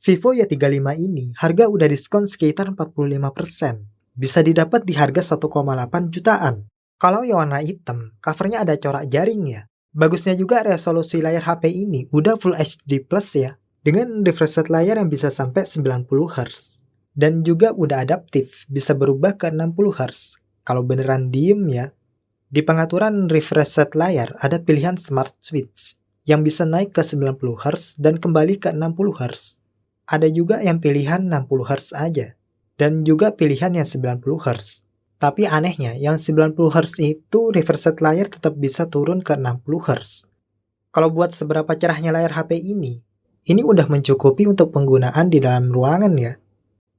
Vivo Y35 ini harga udah diskon sekitar 45%. Bisa didapat di harga 1,8 jutaan. Kalau yang warna hitam, covernya ada corak jaring ya. Bagusnya juga resolusi layar HP ini udah Full HD Plus ya, dengan refresh rate layar yang bisa sampai 90 Hz. Dan juga udah adaptif, bisa berubah ke 60 Hz. Kalau beneran diem ya, di pengaturan refresh rate layar ada pilihan Smart Switch yang bisa naik ke 90 Hz dan kembali ke 60 Hz. Ada juga yang pilihan 60 Hz aja, dan juga pilihan yang 90 Hz. Tapi anehnya, yang 90 Hz itu refresh rate layar tetap bisa turun ke 60 Hz. Kalau buat seberapa cerahnya layar HP ini udah mencukupi untuk penggunaan di dalam ruangan ya.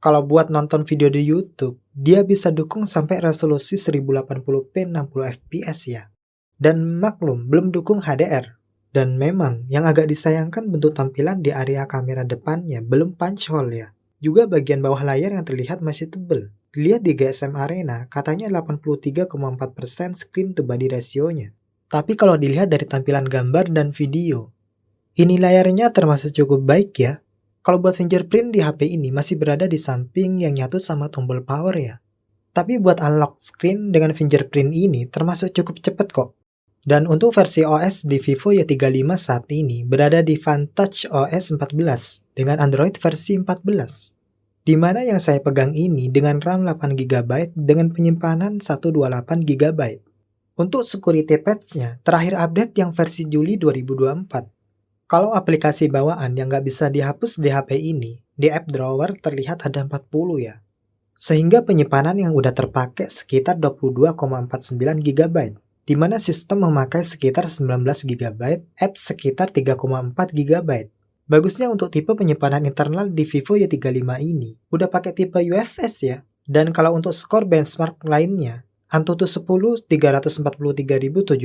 Kalau buat nonton video di YouTube, dia bisa dukung sampai resolusi 1080p 60 fps ya. Dan maklum, belum dukung HDR. Dan memang, yang agak disayangkan bentuk tampilan di area kamera depannya belum punch hole ya. Juga bagian bawah layar yang terlihat masih tebel. Dilihat di GSM Arena, katanya 83,4% screen to body ratio-nya. Tapi kalau dilihat dari tampilan gambar dan video, ini layarnya termasuk cukup baik ya. Kalau buat fingerprint di HP ini masih berada di samping yang nyatu sama tombol power ya. Tapi buat unlock screen dengan fingerprint ini termasuk cukup cepet kok. Dan untuk versi OS di Vivo Y35 saat ini berada di Vantage OS 14 dengan Android versi 14. Di mana yang saya pegang ini dengan RAM 8GB dengan penyimpanan 128GB. Untuk security patch-nya, terakhir update yang versi Juli 2024. Kalau aplikasi bawaan yang nggak bisa dihapus di HP ini, di app drawer terlihat ada 40 ya. Sehingga penyimpanan yang udah terpakai sekitar 22,49GB, di mana sistem memakai sekitar 19GB, apps sekitar 3,4GB. Bagusnya untuk tipe penyimpanan internal di Vivo Y35 ini, udah pakai tipe UFS ya. Dan kalau untuk skor benchmark lainnya, Antutu 10 343.765.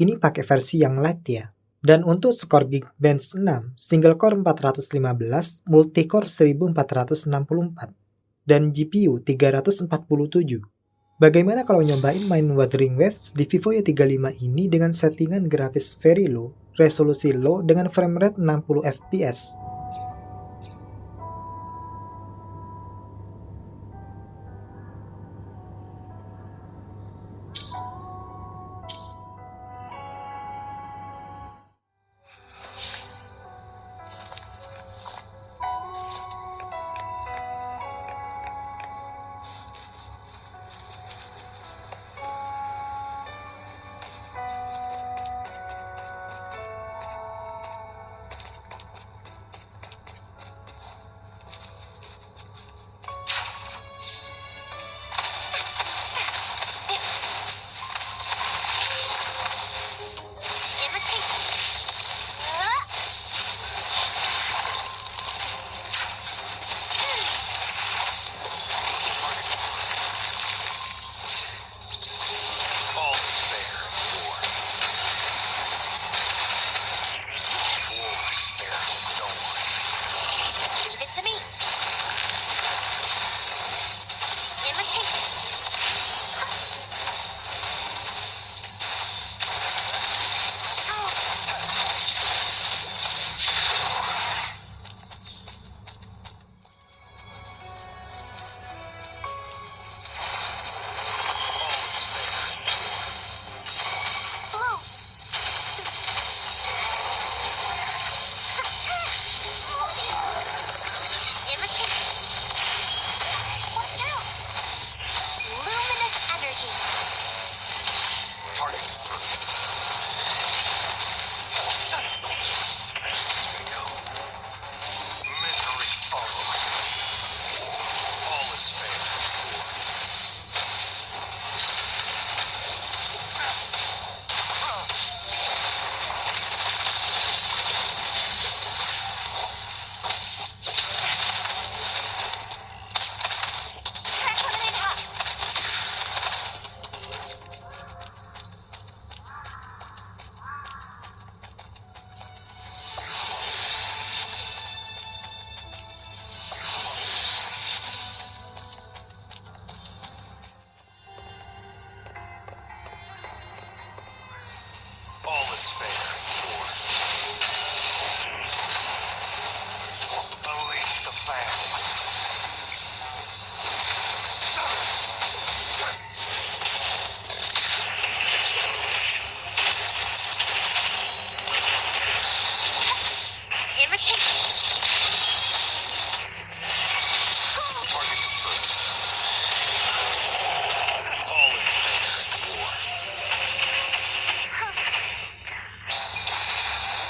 Ini pakai versi yang light ya. Dan untuk skor Geekbench 6, single core 415, multicore 1464, dan GPU 347. Bagaimana kalau nyobain main Wuthering Waves di Vivo Y35 ini dengan settingan grafis very low, resolusi low dengan frame rate 60 fps?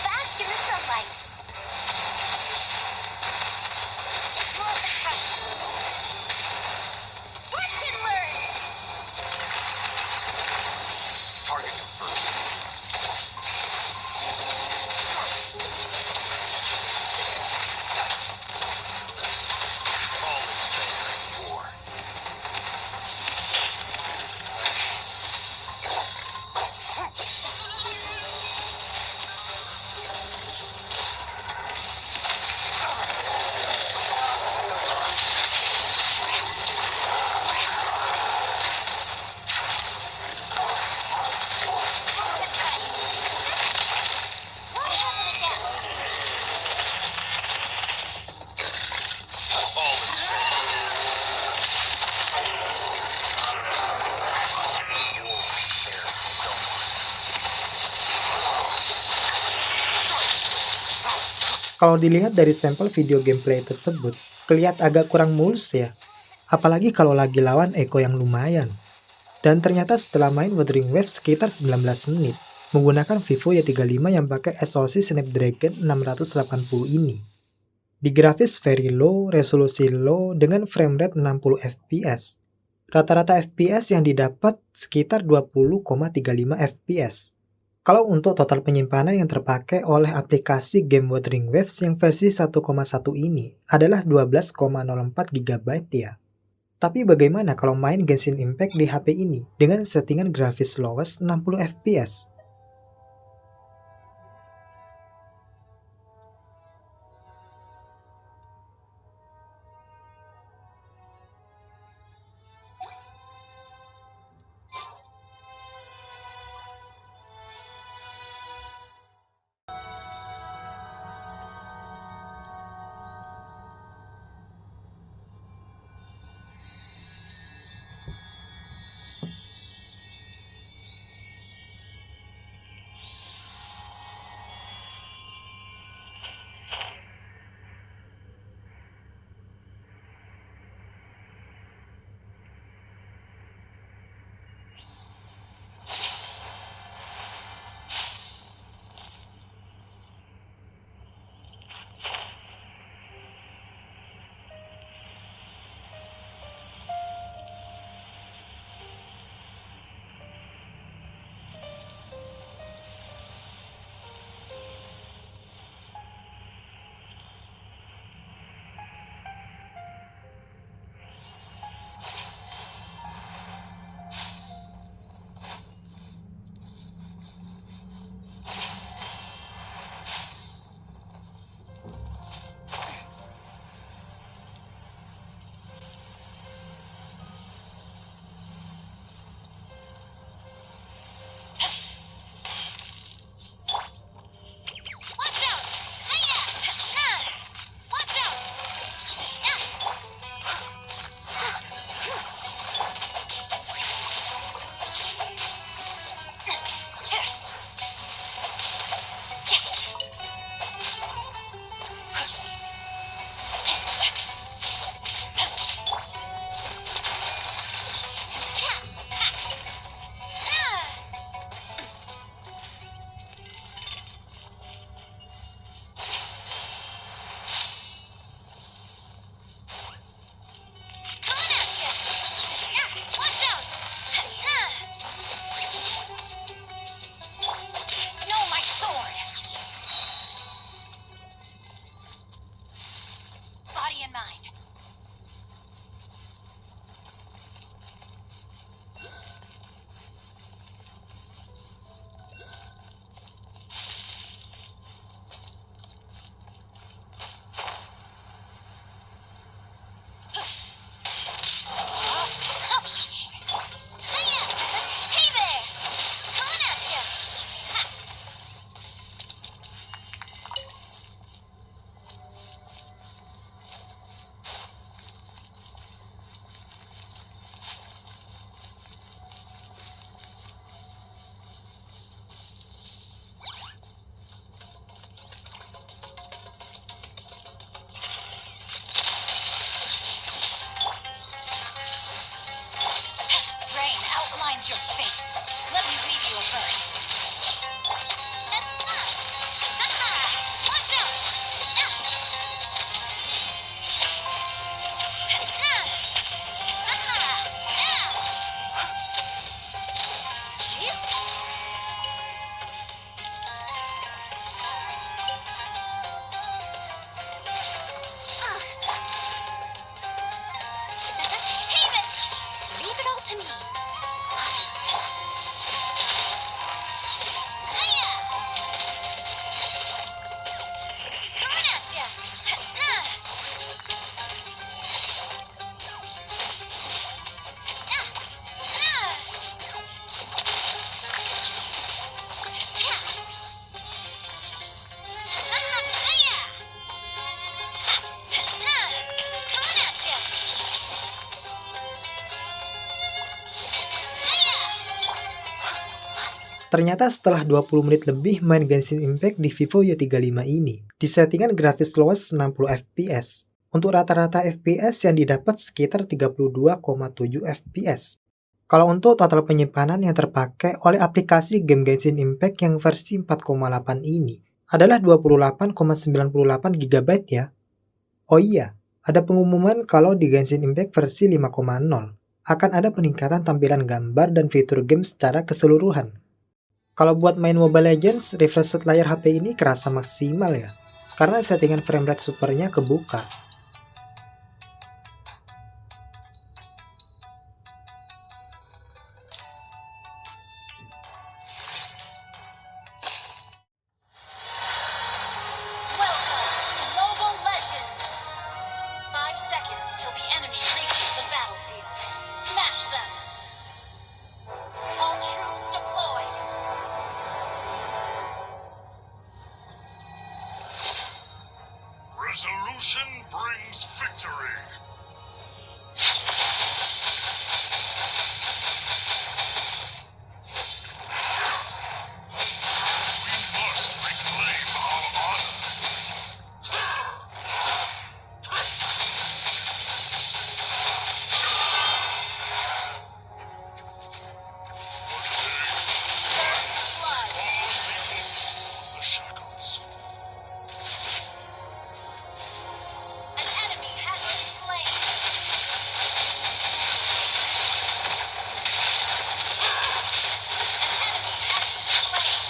Bask in the sunlight. Swirl the touch. Watch and learn. Target confirmed. All is fair in war. Swirl the touch. Won't happen again. All is fair. War fair zone. Kalau dilihat dari sampel video gameplay tersebut, kelihatan agak kurang mulus ya. Apalagi kalau lagi lawan Echo yang lumayan. Dan ternyata setelah main Wuthering Waves sekitar 19 menit, menggunakan Vivo Y35 yang pakai SoC Snapdragon 680 ini. Di grafis very low, resolusi low dengan frame rate 60 fps. Rata-rata fps yang didapat sekitar 20,35 fps. Kalau untuk total penyimpanan yang terpakai oleh aplikasi game Wuthering Waves yang versi 1,1 ini adalah 12,04 GB ya. Tapi bagaimana kalau main Genshin Impact di HP ini dengan settingan grafis lowest 60 fps? Ternyata setelah 20 menit lebih main Genshin Impact di Vivo Y35 ini, di settingan grafis lowest 60 fps. Untuk rata-rata FPS yang didapat sekitar 32,7 fps. Kalau untuk total penyimpanan yang terpakai oleh aplikasi game Genshin Impact yang versi 4,8 ini adalah 28,98 GB ya. Oh iya, ada pengumuman kalau di Genshin Impact versi 5,0 akan ada peningkatan tampilan gambar dan fitur game secara keseluruhan. Kalau buat main Mobile Legends, refresh layar HP ini kerasa maksimal ya, karena settingan framerate supernya kebuka. Welcome to Mobile Legends! 5 seconds till the enemy reaches the battlefield. Smash them! All troops deployed. Resolution brings victory. We must reclaim our honor. First blood. The shackles. An enemy has been slain. An enemy has been slain.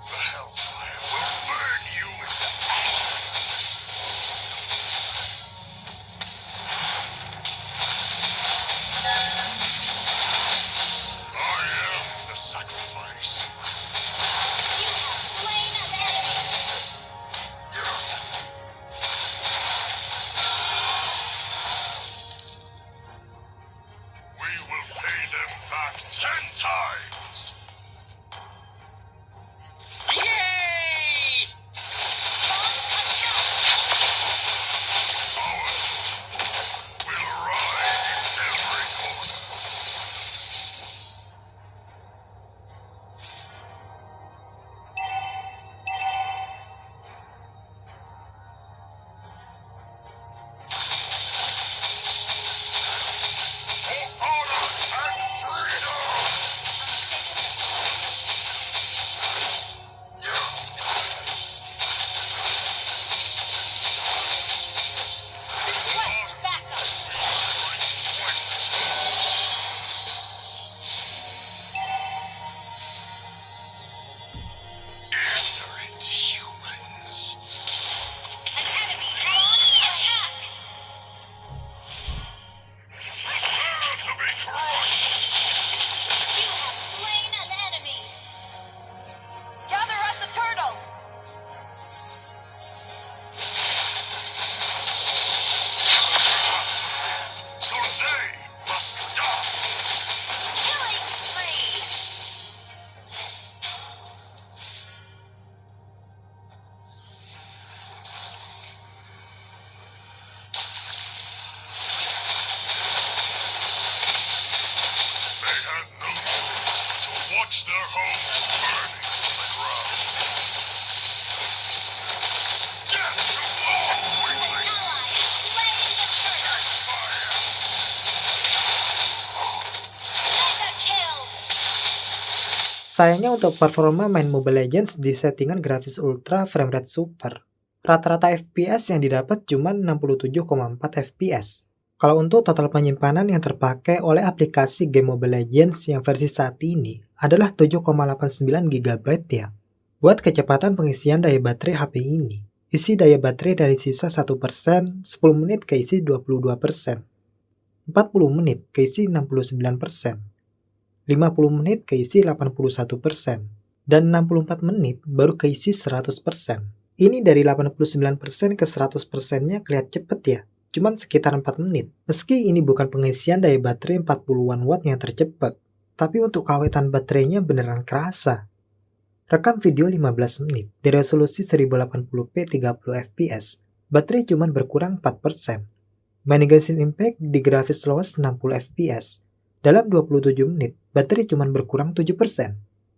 The hellfire will burn you into ashes. I am the sacrifice. You have slain an enemy. We will pay them back 10 times. Yay! Power will rise in every corner. For honor and freedom! Request backup. Ignorant humans. An enemy launch attack. To be crushed. You have slain an enemy. Gather us a turtle. So they must die. Killing spree. They had no choice but to watch their homes burning to the ground. Death to all weaklings! Ally has slain the turtle. Fire! Mega kill. Sayangnya untuk performa main Mobile Legends di settingan grafis ultra framerate super. Rata-rata FPS yang didapat cuma 67,4 FPS. Kalau untuk total penyimpanan yang terpakai oleh aplikasi game Mobile Legends yang versi saat ini adalah 7,89 GB ya. Buat kecepatan pengisian daya baterai HP ini, isi daya baterai dari sisa 1%, 10 menit keisi 22%, 40 menit keisi 69%, 50 menit keisi 81%, dan 64 menit baru keisi 100%. Ini dari 89% ke 100%-nya kelihatan cepet ya, cuman sekitar 4 menit. Meski ini bukan pengisian daya baterai 40-an watt yang tercepat, tapi untuk kawetan baterainya beneran kerasa. Rekam video 15 menit di resolusi 1080p 30 fps, baterai cuman berkurang 4%. Main Genshin Impact di grafis lowest 60 fps, Dalam 27 menit, baterai cuma berkurang 7%.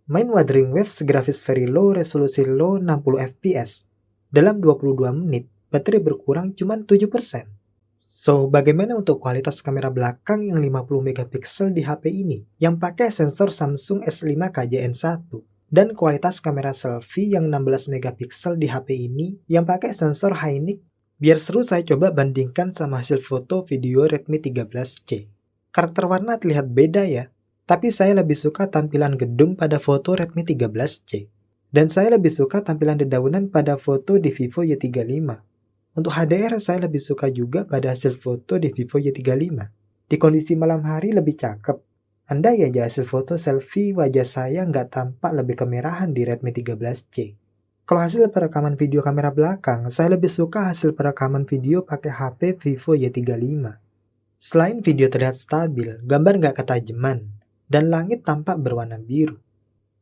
Main Wuthering Waves grafis very low, resolusi low 60 fps. Dalam 22 menit, baterai berkurang cuma 7%. So, bagaimana untuk kualitas kamera belakang yang 50 megapiksel di HP ini yang pakai sensor Samsung S5 KJN1 dan kualitas kamera selfie yang 16 megapiksel di HP ini yang pakai sensor Hynix? Biar seru saya coba bandingkan sama hasil foto video Redmi 13C. Karakter warna terlihat beda ya, tapi saya lebih suka tampilan gedung pada foto Redmi 13C. Dan saya lebih suka tampilan dedaunan pada foto di Vivo Y35. Untuk HDR saya lebih suka juga pada hasil foto di Vivo Y35. Di kondisi malam hari lebih cakep. Andai aja hasil foto selfie wajah saya nggak tampak lebih kemerahan di Redmi 13C. Kalau hasil perekaman video kamera belakang, saya lebih suka hasil perekaman video pakai HP Vivo Y35. Selain video terlihat stabil, gambar nggak ketajaman, dan langit tampak berwarna biru.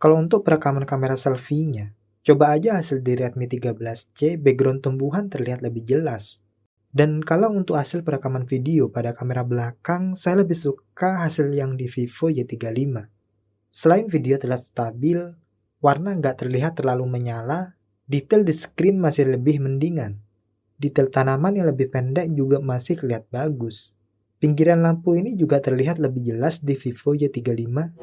Kalau untuk perekaman kamera selfie-nya, coba aja hasil di Redmi 13C, background tumbuhan terlihat lebih jelas. Dan kalau untuk hasil perekaman video pada kamera belakang, saya lebih suka hasil yang di Vivo Y35. Selain video terlihat stabil, warna nggak terlihat terlalu menyala, detail di screen masih lebih mendingan. Detail tanaman yang lebih pendek juga masih terlihat bagus. Pinggiran lampu ini juga terlihat lebih jelas di Vivo Y35.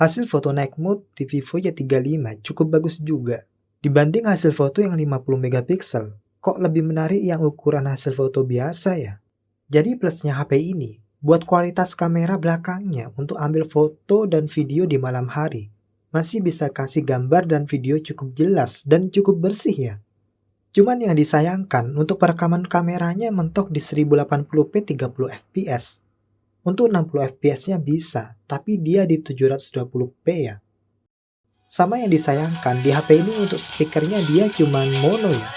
Hasil foto night mode di Vivo Y35 cukup bagus juga. Dibanding hasil foto yang 50 megapiksel, kok lebih menarik yang ukuran hasil foto biasa ya? Jadi plusnya HP ini, buat kualitas kamera belakangnya untuk ambil foto dan video di malam hari, masih bisa kasih gambar dan video cukup jelas dan cukup bersih ya. Cuman yang disayangkan, untuk perekaman kameranya mentok di 1080p 30 fps. Untuk 60 fps-nya bisa, tapi dia di 720p ya. Sama yang disayangkan, di HP ini untuk speakernya dia cuman mono ya.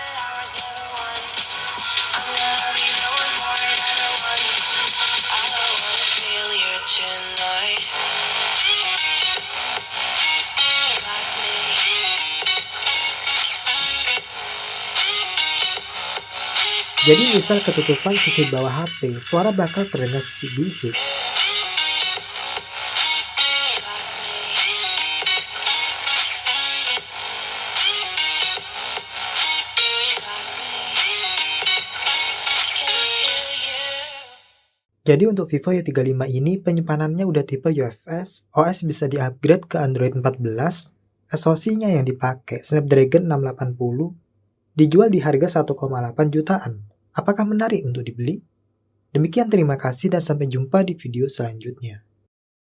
Jadi misal ketutupan sisi bawah HP, suara bakal terdengar bisik-bisik. Jadi untuk Vivo Y35 ini penyimpanannya udah tipe UFS, OS bisa di-upgrade ke Android 14, SoC-nya yang dipakai Snapdragon 680, dijual di harga 1,8 jutaan. Apakah menarik untuk dibeli? Demikian terima kasih dan sampai jumpa di video selanjutnya.